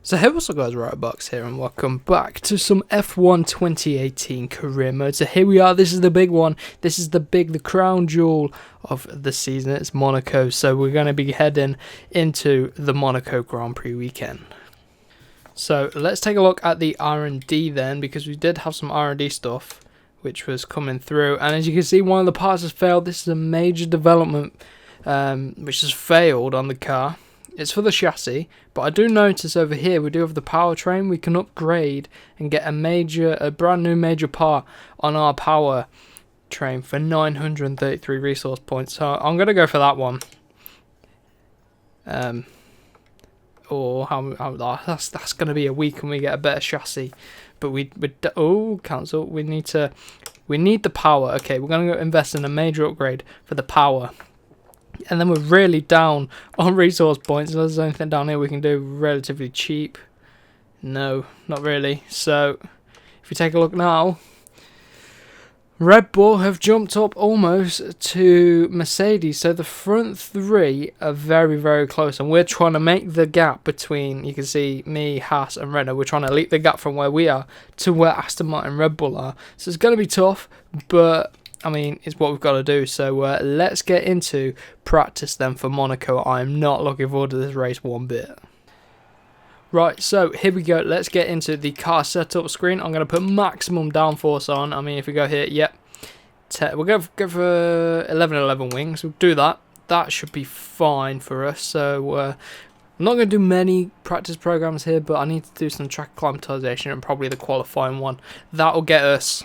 So hey, what's up guys, Box here and welcome back to some F1 2018 career mode. So here we are, this is the big one, this is the crown jewel of the season, it's Monaco. So we're going to be heading into the Monaco Grand Prix weekend. So let's take a look at the R&D then, because we did have some R&D stuff which was coming through. And as you can see, one of the parts has failed. This is a major development which has failed on the car. It's for the chassis, but I do notice over here we do have the powertrain. We can upgrade and get a brand new major part on our power train for 933 resource points. So I'm gonna go for that one. That's gonna be a week when we get a better chassis. But cancel. We need the power. Okay, we're gonna go invest in a major upgrade for the power. And then we're really down on resource points. So there's anything down here we can do relatively cheap? No, not really. So if you take a look now, Red Bull have jumped up almost to Mercedes. So the front three are very, very close. And we're trying to make the gap between, you can see me, Haas and Renault. We're trying to leap the gap from where we are to where Aston Martin and Red Bull are. So it's going to be tough, but I mean, it's what we've got to do. So let's get into practice then for Monaco. I'm not looking forward to this race one bit. Right, so here we go. Let's get into the car setup screen. I'm going to put maximum downforce on. I mean, if we go here, yep. We'll go for 11 wings. We'll do that. That should be fine for us. So I'm not going to do many practice programs here, but I need to do some track acclimatization and probably the qualifying one. That'll get us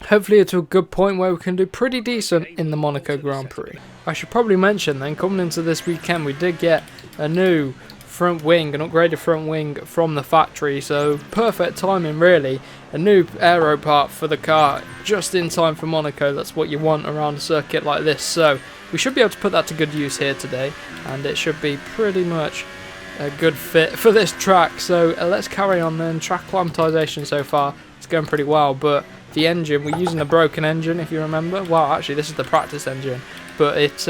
hopefully to a good point where we can do pretty decent in the Monaco Grand Prix. I should probably mention then, coming into this weekend, we did get a new front wing, an upgraded front wing from the factory, so perfect timing really. A new aero part for the car just in time for Monaco. That's what you want around a circuit like this, so we should be able to put that to good use here today, and it should be pretty much a good fit for this track. So let's carry on then. Track acclimatization so far, it's going pretty well, but the engine, we're using a broken engine if you remember. Well, actually this is the practice engine, but it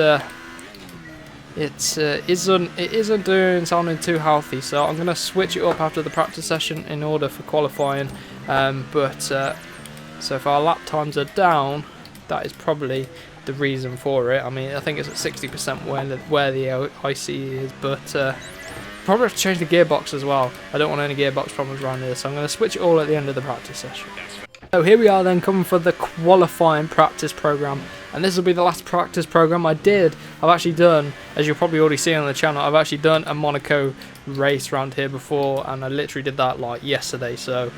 isn't sounding too healthy, so I'm going to switch it up after the practice session in order for qualifying. So if our lap times are down, that is probably the reason for it. I mean, I think it's at 60% where the ICE is, but probably have to change the gearbox as well. I don't want any gearbox problems around here, so I'm going to switch it all at the end of the practice session. So here we are then, coming for the qualifying practice program, and this will be the last practice program I've actually done, as you'll probably already see on the channel, I've actually done a Monaco race around here before, and I literally did that like yesterday, so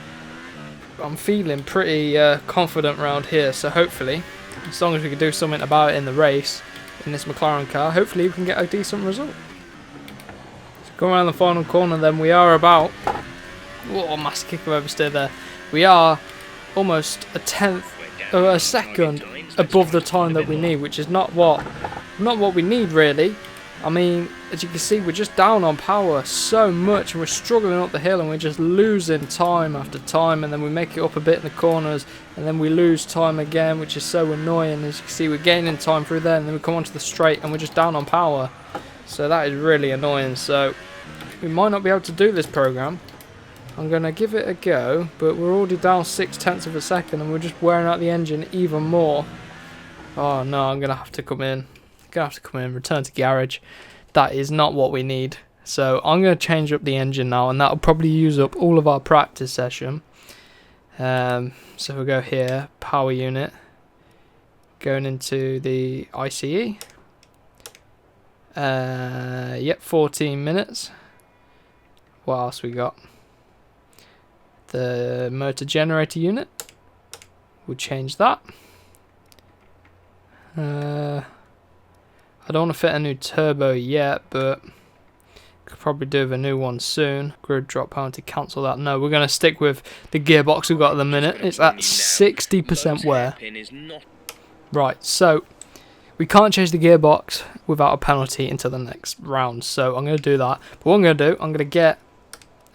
I'm feeling pretty confident around here. So hopefully, as long as we can do something about it in the race in this McLaren car, hopefully we can get a decent result. So going around the final corner then, we are about, oh, massive kick of oversteer there, we are almost a second above the time that we need, which is not what we need really. I mean, as you can see, we're just down on power so much, and we're struggling up the hill, and we're just losing time after time, and then we make it up a bit in the corners, and then we lose time again, which is so annoying. As you can see, we're gaining time through there, and then we come onto the straight, and we're just down on power. So that is really annoying. So we might not be able to do this program. I'm going to give it a go, but we're already down 0.6 of a second, and we're just wearing out the engine even more. Oh no, I'm going to have to come in. Return to garage. That is not what we need. So I'm going to change up the engine now, and that'll probably use up all of our practice session. So we'll go here, power unit. Going into the ICE. Yep, 14 minutes. What else we got? The motor generator unit, we'll change that. I don't want to fit a new turbo yet, but could probably do with a new one soon. Grid drop penalty, cancel that. No, we're going to stick with the gearbox we've got at the minute. It's at 60% wear. Right, so we can't change the gearbox without a penalty into the next round, so I'm going to do that. But what I'm going to do, I'm going to get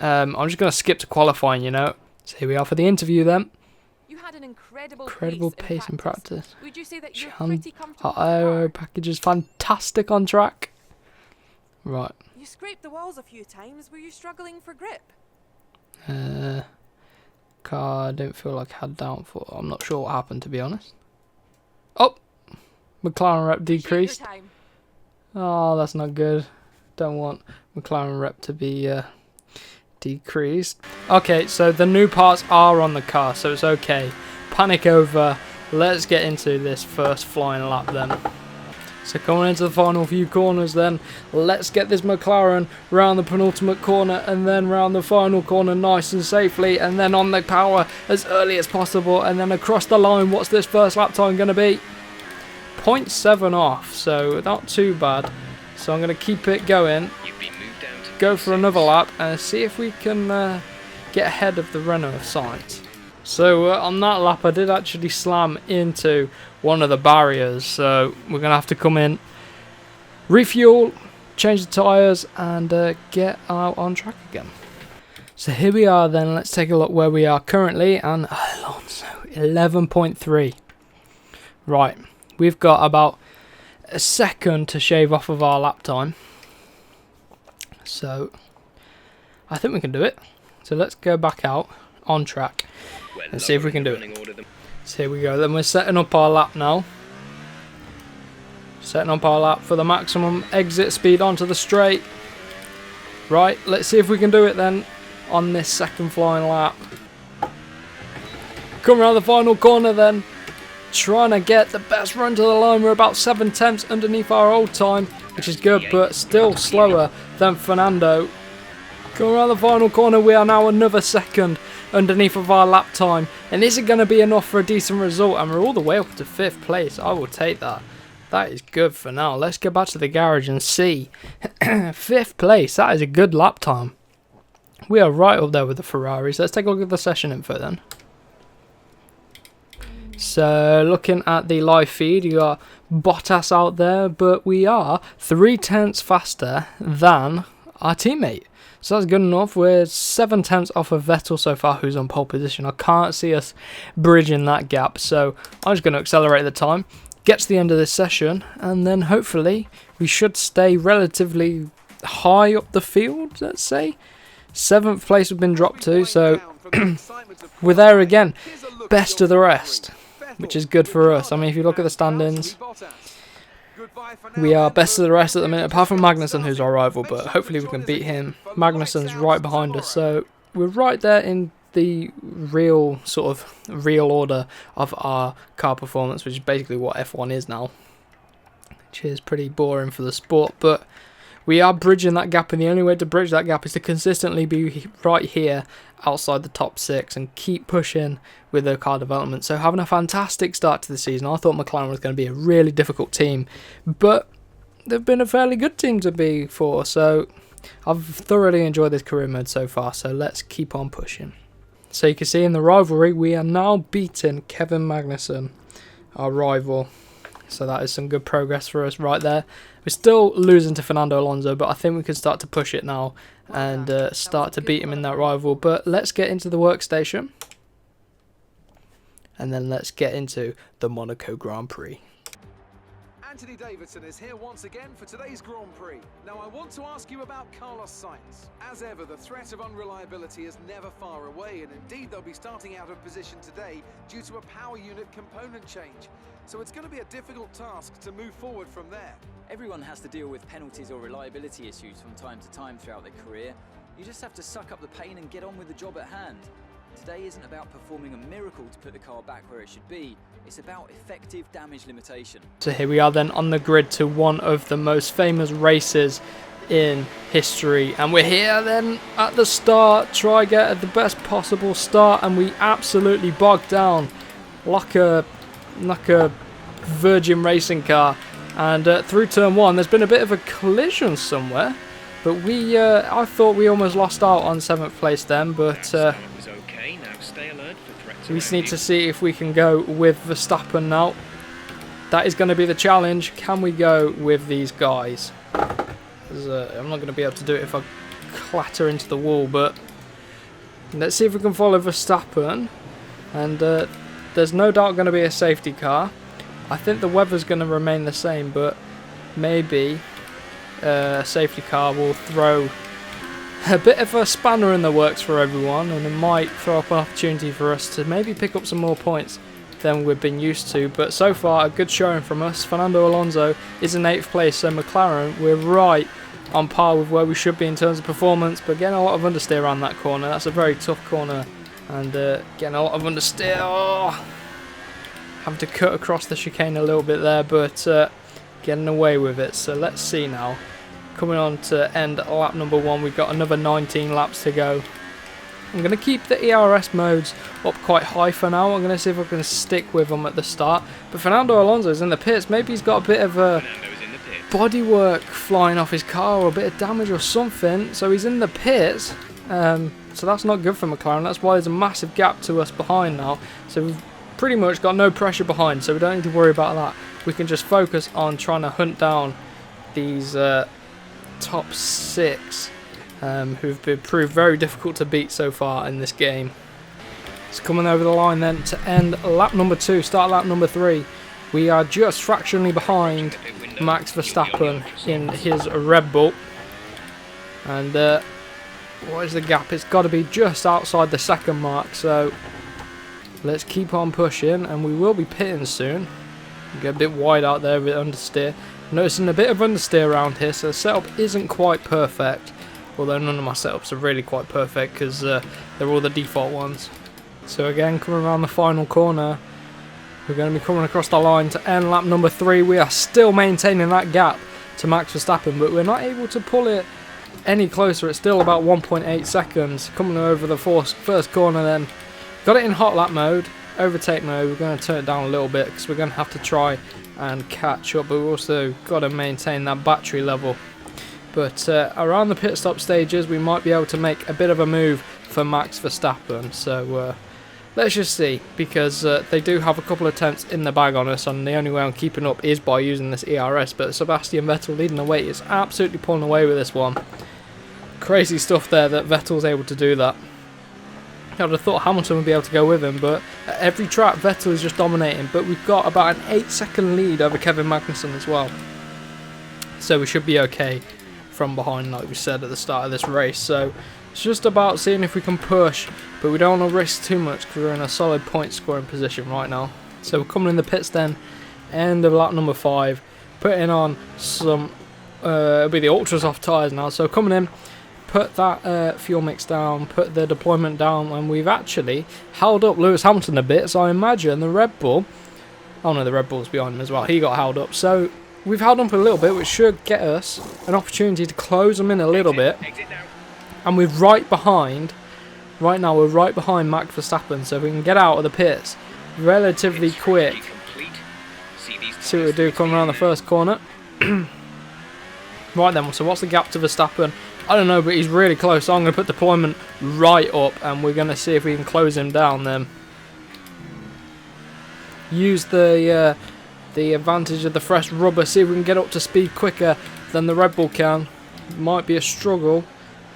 I'm just going to skip to qualifying, you know. So here we are for the interview then. You had an incredible pace in practice. Would you say that you're pretty comfortable? Our aero package is fantastic on track. Right. You scraped the walls a few times. Were you struggling for grip? Car, I don't feel like I had downforce. I'm not sure what happened, to be honest. Oh! McLaren rep decreased. Oh, that's not good. Don't want McLaren rep to be decreased. Okay, so the new parts are on the car, so it's okay. Panic over. Let's get into this first flying lap then. So coming into the final few corners then, let's get this McLaren round the penultimate corner and then round the final corner nice and safely, and then on the power as early as possible, and then across the line. What's this first lap time going to be? 0.7 off, so not too bad. So I'm going to keep it going, go for another lap and see if we can get ahead of the Renault of Sainz. So on that lap I did actually slam into one of the barriers, so we're going to have to come in, refuel, change the tyres and get out on track again. So here we are then, let's take a look where we are currently, and Alonso 11.3. Right, we've got about a second to shave off of our lap time, so I think we can do it. So let's go back out on track and see if we can do it. So here we go, then we're setting up our lap now. Setting up our lap for the maximum exit speed onto the straight. Right, let's see if we can do it then on this second flying lap. Come around the final corner then. Trying to get the best run to the line. We're about 7/10 underneath our old time, which is good, but still slower than Fernando. Come around the final corner, we are now another second underneath of our lap time, and is it going to be enough for a decent result? And we're all the way up to 5th place. I will take that. That is good for now. Let's go back to the garage and see. 5th place, that is a good lap time. We are right up there with the Ferraris. Let's take a look at the session info then. So looking at the live feed, you got Bottas out there, but we are 0.3 faster than our teammate. So that's good enough. We're 7/10 off of Vettel so far, who's on pole position. I can't see us bridging that gap, so I'm just going to accelerate the time, get to the end of this session, and then hopefully we should stay relatively high up the field, let's say. 7th place we've been dropped to, so we're there again. Best of the rest, which is good for us. I mean, if you look at the standings, we are best of the rest at the minute, apart from Magnussen, who's our rival, but hopefully we can beat him. Magnussen's right behind us, so we're right there in the real order of our car performance, which is basically what F1 is now, which is pretty boring for the sport, but we are bridging that gap, and the only way to bridge that gap is to consistently be right here outside the top 6 and keep pushing with the car development. So having a fantastic start to the season. I thought McLaren was going to be a really difficult team, but they've been a fairly good team to be for, so I've thoroughly enjoyed this career mode so far, so let's keep on pushing. So you can see in the rivalry we are now beating Kevin Magnussen, our rival. So that is some good progress for us right there. We're still losing to Fernando Alonso, but I think we can start to push it now and start to beat him in that rival. But let's get into the workstation. And then let's get into the Monaco Grand Prix. Anthony Davidson is here once again for today's Grand Prix. Now I want to ask you about Carlos Sainz. As ever, the threat of unreliability is never far away, and indeed they'll be starting out of position today due to a power unit component change. So it's going to be a difficult task to move forward from there. Everyone has to deal with penalties or reliability issues from time to time throughout their career. You just have to suck up the pain and get on with the job at hand. Today isn't about performing a miracle to put the car back where it should be. It's about effective damage limitation. So here we are then on the grid to one of the most famous races in history, and we're here then at the start, try get the best possible start, and we absolutely bogged down like a Virgin racing car, and through turn 1 there's been a bit of a collision somewhere, but I thought we almost lost out on 7th place then, but we just need to see if we can go with Verstappen now. That is going to be the challenge. Can we go with these guys? I'm not going to be able to do it if I clatter into the wall, but let's see if we can follow Verstappen. And there's no doubt going to be a safety car. I think the weather's going to remain the same, but maybe safety car will throw a bit of a spanner in the works for everyone, and it might throw up an opportunity for us to maybe pick up some more points than we've been used to. But so far, a good showing from us. Fernando Alonso is in 8th place, so McLaren, we're right on par with where we should be in terms of performance, but getting a lot of understeer around that corner. That's a very tough corner, and getting a lot of understeer. Oh, having to cut across the chicane a little bit there, but getting away with it. So let's see now. Coming on to end lap number 1, we've got another 19 laps to go. I'm going to keep the ERS modes up quite high for now. I'm going to see if I can stick with them at the start. But Fernando Alonso's in the pits. Maybe he's got a bit of a bodywork flying off his car or a bit of damage or something. So he's in the pits. So that's not good for McLaren. That's why there's a massive gap to us behind now. So we've pretty much got no pressure behind. So we don't need to worry about that. We can just focus on trying to hunt down these top 6. Who've been proved very difficult to beat so far in this game. It's coming over the line then to end lap number 2, start lap number 3. We are just fractionally behind Max Verstappen in his Red Bull. And what is the gap? It's got to be just outside the 2nd mark, so let's keep on pushing, and we will be pitting soon. Get a bit wide out there with understeer. Noticing a bit of understeer around here, so the setup isn't quite perfect. Although none of my setups are really quite perfect because they're all the default ones. So again, coming around the final corner, we're going to be coming across the line to end lap number 3. We are still maintaining that gap to Max Verstappen, but we're not able to pull it any closer. It's still about 1.8 seconds. Coming over the first corner then. Got it in hot lap mode, overtake mode. We're going to turn it down a little bit because we're going to have to try and catch up, but we've also got to maintain that battery level. But around the pit stop stages, we might be able to make a bit of a move for Max Verstappen. So let's just see, because they do have a couple of attempts in the bag on us, and the only way I'm keeping up is by using this ERS. But Sebastian Vettel leading the way is absolutely pulling away with this one. Crazy stuff there that Vettel's able to do that. I would have thought Hamilton would be able to go with him, but at every track Vettel is just dominating. But we've got about an 8-second lead over Kevin Magnussen as well. So we should be okay from behind, like we said at the start of this race. So it's just about seeing if we can push, but we don't want to risk too much because we're in a solid point scoring position right now. So we're coming in the pits then, end of lap number 5, putting on some it'll be the ultra soft tyres now. So coming in, put that fuel mix down, put the deployment down, and we've actually held up Lewis Hamilton a bit. So I imagine the Red Bull, oh no, the Red Bull's behind him as well, he got held up. So we've held up a little bit, which should get us an opportunity to close them in a little bit. And we're right behind, right now we're right behind Max Verstappen, so we can get out of the pits relatively quick. See what we do coming around the first corner. Right then, so what's the gap to Verstappen? I don't know, but he's really close, so I'm going to put deployment right up, and we're going to see if we can close him down then. Use the advantage of the fresh rubber, see if we can get up to speed quicker than the Red Bull can. Might be a struggle,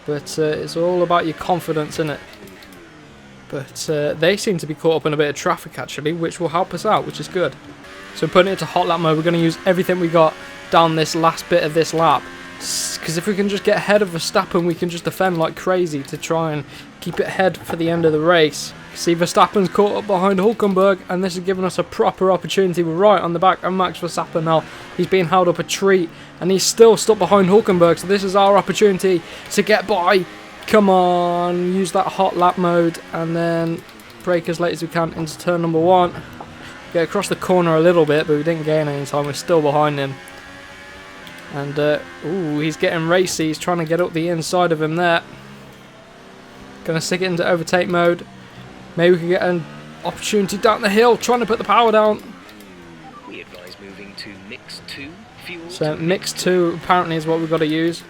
but it's all about your confidence, isn't it? But they seem to be caught up in a bit of traffic actually, which will help us out, which is good. So putting it to hot lap mode, we're going to use everything we got down this last bit of this lap, because if we can just get ahead of Verstappen, we can just defend like crazy to try and keep it ahead for the end of the race. See, Verstappen's caught up behind Hülkenberg, and this has given us a proper opportunity. We're right on the back of Max Verstappen now. He's being held up a treat, and he's still stuck behind Hülkenberg, so this is our opportunity to get by. Come on, use that hot lap mode, and then brake as late as we can into turn number 1. Get across the corner a little bit, but we didn't gain any time. We're still behind him. And, ooh, he's getting racy. He's trying to get up the inside of him there. Going to stick it into overtake mode. Maybe we can get an opportunity down the hill, trying to put the power down. We advise moving to mix 2 fuel. So mix 2 apparently is what we've got to use.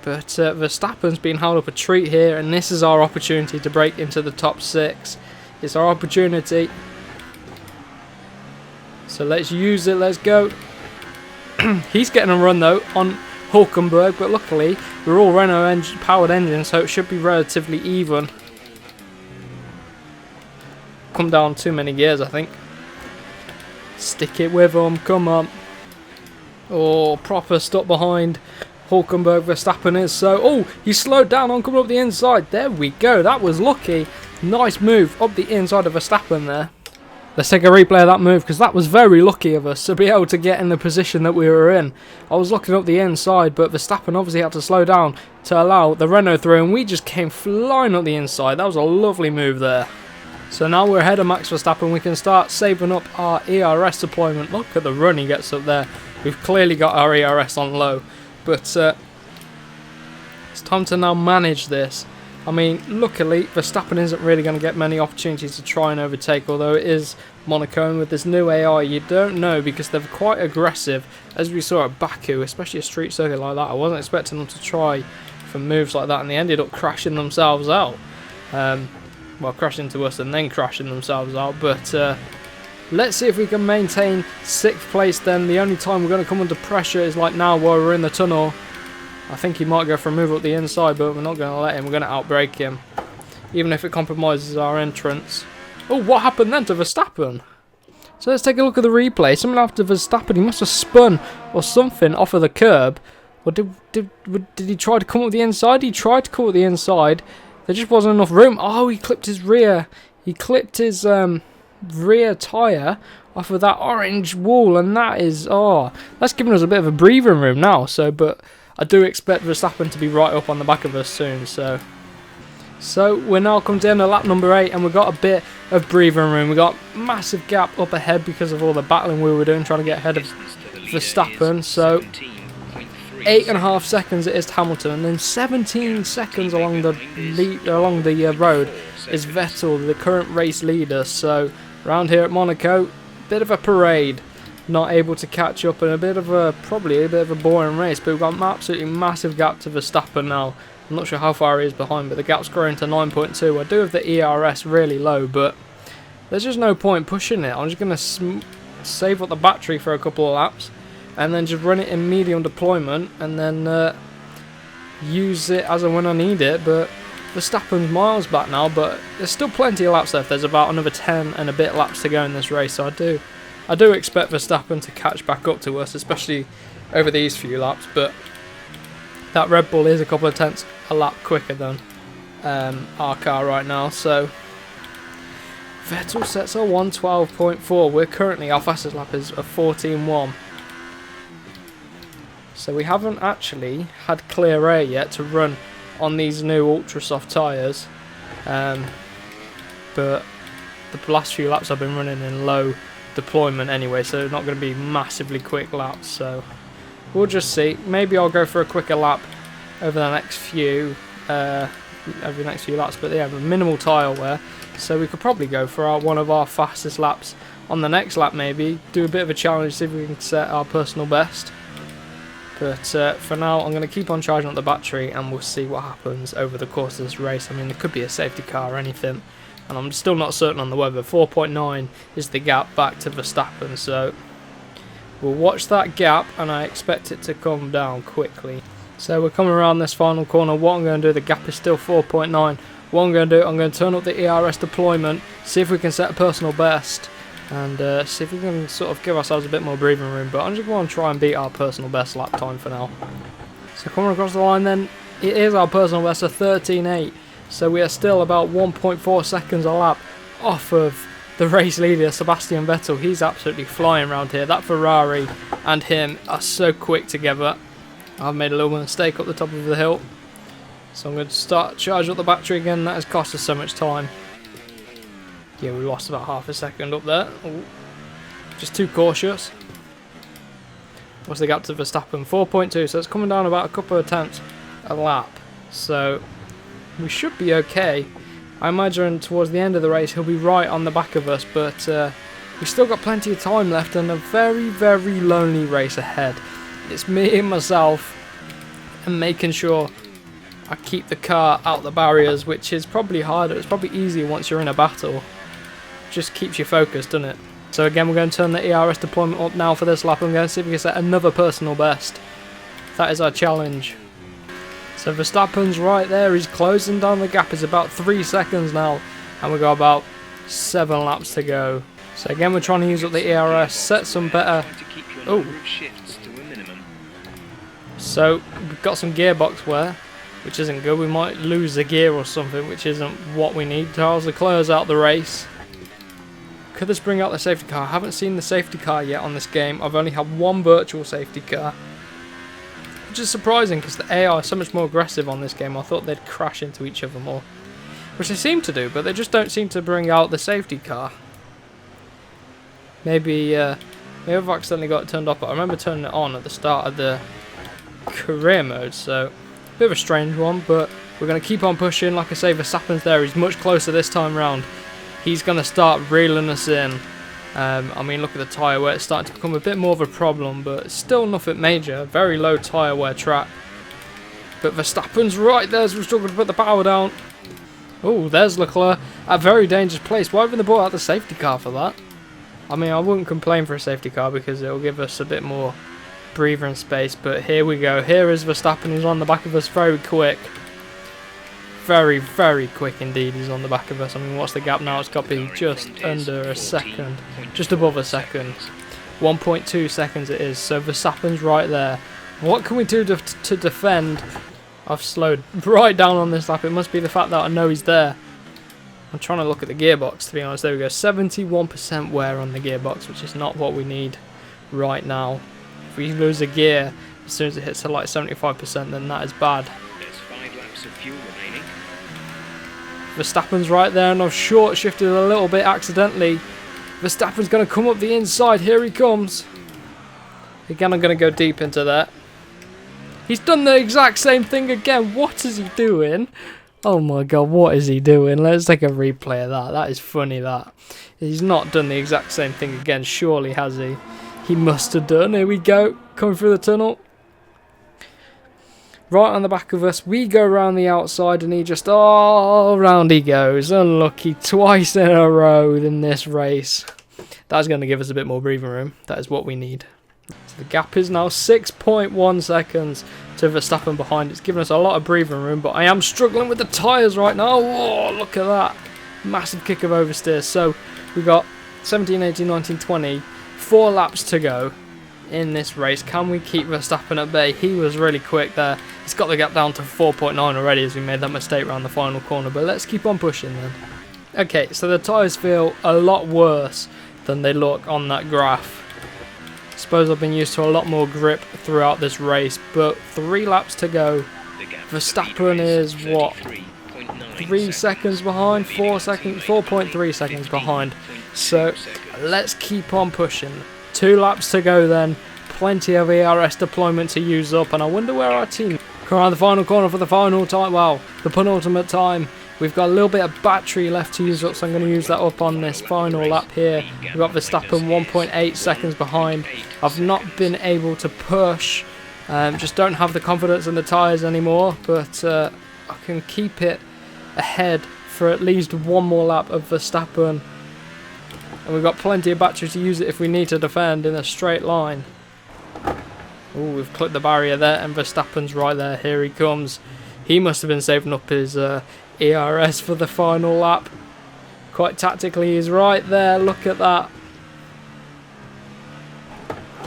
But Verstappen's been held up a treat here, and this is our opportunity to break into the top 6. It's our opportunity. So let's use it, let's go. He's getting a run though on Hülkenberg, but luckily we're all Renault powered engines, so it should be relatively even. Come down too many gears, I think. Stick it with them, come on. Oh, proper stuck behind Hulkenberg Verstappen is. So, oh, he slowed down on coming up the inside. There we go. That was lucky. Nice move up the inside of Verstappen there. Let's take a replay of that move because that was very lucky of us to be able to get in the position that we were in. I was looking up the inside, but Verstappen obviously had to slow down to allow the Renault through, and we just came flying up the inside. That was a lovely move there. So now we're ahead of Max Verstappen. We can start saving up our ERS deployment. Look at the run he gets up there. We've clearly got our ERS on low, but it's time to now manage this. I mean, luckily, Verstappen isn't really going to get many opportunities to try and overtake, although it is Monaco, and with this new AI, you don't know, because they're quite aggressive, as we saw at Baku, especially a street circuit like that. I wasn't expecting them to try for moves like that, and they ended up crashing themselves out. Well, crashing into us and then crashing themselves out, but let's see if we can maintain 6th place then. The only time we're going to come under pressure is like now while we're in the tunnel. I think he might go for a move up the inside, but we're not going to let him. We're going to outbrake him, even if it compromises our entrance. Oh, what happened then to Verstappen? So let's take a look at the replay. Something after Verstappen, he must have spun or something off of the curb. Or did he try to come up the inside? He tried to come up the inside. There just wasn't enough room. Oh, he clipped his rear. He clipped his rear tyre off of that orange wall, and that is, oh, that's giving us a bit of a breathing room now. So, but I do expect Verstappen to be right up on the back of us soon. So we're now come down to lap number 8, and we've got a bit of breathing room. We've got massive gap up ahead because of all the battling we were doing, trying to get ahead of Verstappen. So 8.5 seconds it is to Hamilton, and then 17 seconds along the road is Vettel, the current race leader. So around here at Monaco, bit of a parade, not able to catch up, and probably a bit of a boring race. But we've got an absolutely massive gap to Verstappen now. I'm not sure how far he is behind, but the gap's growing to 9.2. I do have the ERS really low, but there's just no point pushing it. I'm just going to save up the battery for a couple of laps, and then just run it in medium deployment, and then use it as and when I need it. But Verstappen's miles back now, but there's still plenty of laps left. There's about another 10 and a bit laps to go in this race, so I do expect Verstappen to catch back up to us, especially over these few laps. But that Red Bull is a couple of tenths a lap quicker than our car right now. So Vettel sets a 1:12.4. We're currently, our fastest lap is a 14.1. So we haven't actually had clear air yet to run on these new ultra soft tyres, but the last few laps I've been running in low deployment anyway, so they're not going to be massively quick laps. So we'll just see. Maybe I'll go for a quicker lap over the next few laps, but yeah, minimal tyre wear, so we could probably go for one of our fastest laps on the next lap. Maybe do a bit of a challenge, see if we can set our personal best. But for now, I'm going to keep on charging up the battery, and we'll see what happens over the course of this race. I mean, there could be a safety car or anything, and I'm still not certain on the weather. 4.9 is the gap back to Verstappen, so we'll watch that gap, and I expect it to come down quickly. So we're coming around this final corner. What I'm going to do, the gap is still 4.9. What I'm going to do, I'm going to turn up the ERS deployment, see if we can set a personal best, and see if we can sort of give ourselves a bit more breathing room. But I'm just going to try and beat our personal best lap time for now. So coming across the line then, it is our personal best of 13.8. So we are still about 1.4 seconds a lap off of the race leader, Sebastian Vettel. He's absolutely flying around here. That Ferrari and him are so quick together. I've made a little mistake up the top of the hill, so I'm going to start charging up the battery again. That has cost us so much time. Yeah, we lost about half a second up there. Ooh. Just too cautious. What's the gap to Verstappen? 4.2, so it's coming down about a couple of tenths a lap. So we should be okay. I imagine towards the end of the race he'll be right on the back of us, but we've still got plenty of time left and a very, very lonely race ahead. It's me and myself and making sure I keep the car out the barriers, which is probably harder. It's probably easier once you're in a battle. Just keeps you focused, doesn't it? So again, we're going to turn the ERS deployment up now for this lap. I'm going to see if we can set another personal best. That is our challenge. So Verstappen's right there. He's closing down the gap. It's about 3 seconds now, and we've got about 7 laps to go. So again, we're trying to use up the ERS, set some better. Oh, So we've got some gearbox wear, which isn't good. We might lose a gear or something, which isn't what we need. Charles Leclerc's out the race. Could this bring out the safety car? I haven't seen the safety car yet on this game. I've only had one virtual safety car, which is surprising because the AI is so much more aggressive on this game. I thought they'd crash into each other more, which they seem to do, but they just don't seem to bring out the safety car. Maybe I've accidentally got it turned off, but I remember turning it on at the start of the career mode, so a bit of a strange one, but we're going to keep on pushing. Like I say, Verstappen's there. He's much closer this time round. He's going to start reeling us in. I mean, look at the tyre wear. It's starting to become a bit more of a problem, but still nothing major. Very low tyre wear track. But Verstappen's right there as we struggle to put the power down. Oh, there's Leclerc. A very dangerous place. Why haven't they brought out the safety car for that? I mean, I wouldn't complain for a safety car because it'll give us a bit more breathing space, but here we go. Here is Verstappen. He's on the back of us very quick. Very, very quick indeed. He's on the back of us. I mean, what's the gap now? It's got to be just under a second. Just above a second. 1.2 seconds it is. So Verstappen's right there. What can we do to defend? I've slowed right down on this lap. It must be the fact that I know he's there. I'm trying to look at the gearbox, to be honest. There we go. 71% wear on the gearbox, which is not what we need right now. If we lose a gear as soon as it hits to like 75%, then that is bad. There's 5 laps of fuel remaining. Verstappen's right there, and I've short shifted a little bit accidentally. Verstappen's going to come up the inside. Here he comes. Again, I'm going to go deep into that. He's done the exact same thing again. What is he doing? Oh my god, what is he doing? Let's take a replay of that. That is funny, that. He's not done the exact same thing again, surely, has he? He must have done. Here we go. Coming through the tunnel. Right on the back of us. We go around the outside and he just... Oh, round he goes. Unlucky. Twice in a row in this race. That's going to give us a bit more breathing room. That is what we need. So the gap is now 6.1 seconds to Verstappen behind. It's given us a lot of breathing room, but I am struggling with the tyres right now. Oh, look at that. Massive kick of oversteer. So we've got 17, 18, 19, 20... 4 laps to go in this race. Can we keep Verstappen at bay? He was really quick there. He's got the gap down to 4.9 already as we made that mistake around the final corner, but let's keep on pushing then. Okay, so the tyres feel a lot worse than they look on that graph. I suppose I've been used to a lot more grip throughout this race, but 3 laps to go. Verstappen is what? 3 seconds behind? 4 seconds? 4.3 seconds behind. So let's keep on pushing. 2 laps to go then. Plenty of ERS deployment to use up, and I wonder where our team... Come around the final corner for the final time. Well, the penultimate time. We've got a little bit of battery left to use up, so I'm going to use that up on this final lap here. We've got Verstappen 1.8 seconds behind. I've not been able to push. Just don't have the confidence in the tyres anymore, but I can keep it ahead for at least one more lap of Verstappen. And we've got plenty of battery to use it if we need to defend in a straight line. Oh, we've clipped the barrier there, and Verstappen's right there. Here he comes. He must have been saving up his ERS for the final lap. Quite tactically, he's right there. Look at that.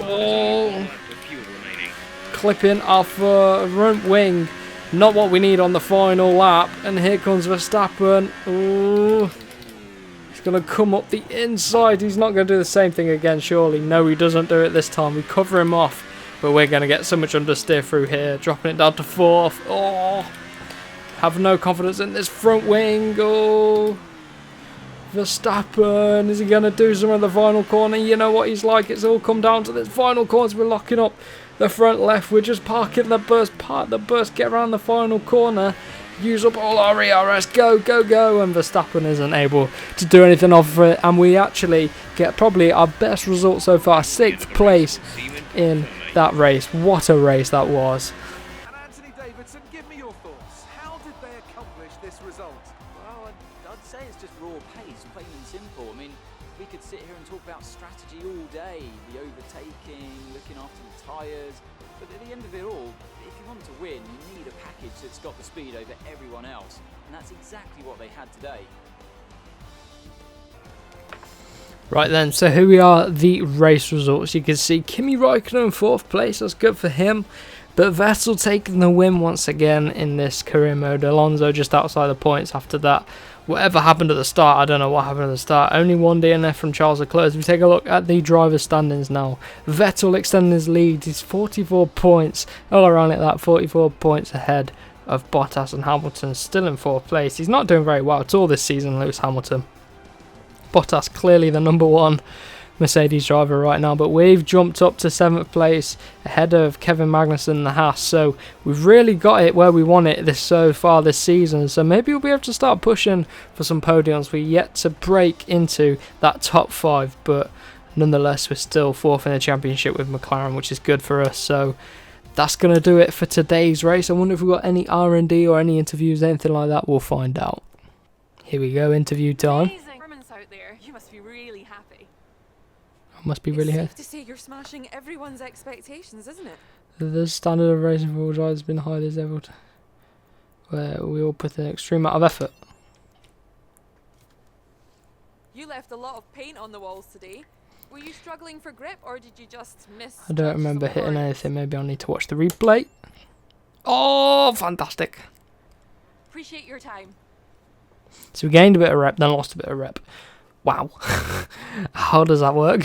Oh, clipping off front wing. Not what we need on the final lap. And here comes Verstappen. Ooh. He's going to come up the inside. He's not going to do the same thing again, surely. No, he doesn't do it this time. We cover him off. But we're going to get so much understeer through here. Dropping it down to 4th. Oh. Have no confidence in this front wing. Oh. Verstappen. Is he going to do some of the final corner? You know what he's like. It's all come down to this final corner. We're locking up the front left. We're just parking the burst. Park the burst. Get around the final corner. Use up all our ERS. Go, go, go. And Verstappen isn't able to do anything off of it. And we actually get probably our best result so far. 6th place in that race. What a race that was. And Anthony Davidson, give me your thoughts. How did they accomplish this result? Well, I'd say it's just raw pace, plain and simple. I mean, we could sit here and talk about strategy all day, the overtaking, looking after the tyres, but at the end of it all, if you want to win, you need a package that's got the speed over everyone else, and that's exactly what they had today. Right then, so here we are, the race results. You can see Kimi Räikkönen in 4th place, that's good for him. But Vettel taking the win once again in this career mode. Alonso just outside the points after that. Whatever happened at the start, I don't know what happened at the start. Only one DNF from Charles Leclerc. If we take a look at the driver's standings now, Vettel extending his lead. He's 44 points, all around like that, 44 points ahead of Bottas and Hamilton, still in 4th place. He's not doing very well at all this season, Lewis Hamilton. Bottas clearly the number 1 Mercedes driver right now, but we've jumped up to 7th place ahead of Kevin Magnussen and the Haas, so we've really got it where we want it so far this season, so maybe we'll be able to start pushing for some podiums. We're yet to break into that top 5, but nonetheless we're still 4th in the championship with McLaren, which is good for us. So that's going to do it for today's race. I wonder if we've got any R&D or any interviews, anything like that. We'll find out. Here we go, interview time. Amazing. Out there. You must be really happy. I must be really happy. It's safe to say you're smashing everyone's expectations, isn't it? The standard of racing for all drivers has been high as ever, where we all put an extreme amount of effort. You left a lot of paint on the walls today. Were you struggling for grip, or did you just miss? I don't remember hitting anything. Maybe I'll need to watch the replay. Oh, fantastic. Appreciate your time. So we gained a bit of rep, then lost a bit of rep. Wow. How does that work?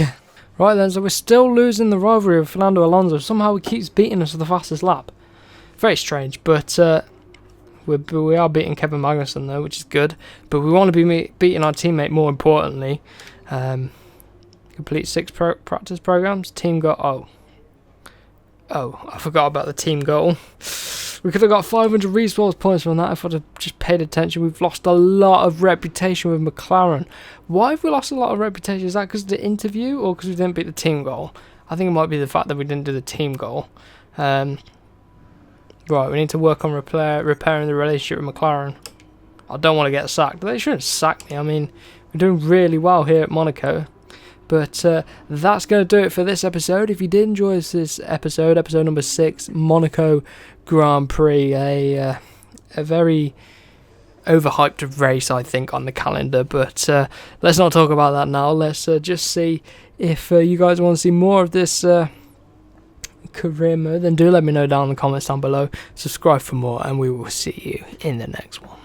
Right then, so we're still losing the rivalry with Fernando Alonso. Somehow he keeps beating us for the fastest lap. Very strange, but we are beating Kevin Magnussen though, which is good. But we want to be beating our teammate more importantly. Complete 6 practice programs. Team goal. Oh, I forgot about the team goal. We could have got 500 resource points from that if I'd have just paid attention. We've lost a lot of reputation with McLaren. Why have we lost a lot of reputation? Is that because of the interview or because we didn't beat the team goal? I think it might be the fact that we didn't do the team goal. Right, we need to work on repairing the relationship with McLaren. I don't want to get sacked. They shouldn't sack me. I mean, we're doing really well here at Monaco. But that's going to do it for this episode. If you did enjoy this episode number 6, Monaco Grand Prix, a very overhyped race, I think, on the calendar. But let's not talk about that now. Let's just see if you guys want to see more of this career mode. Then do let me know down in the comments down below. Subscribe for more, and we will see you in the next one.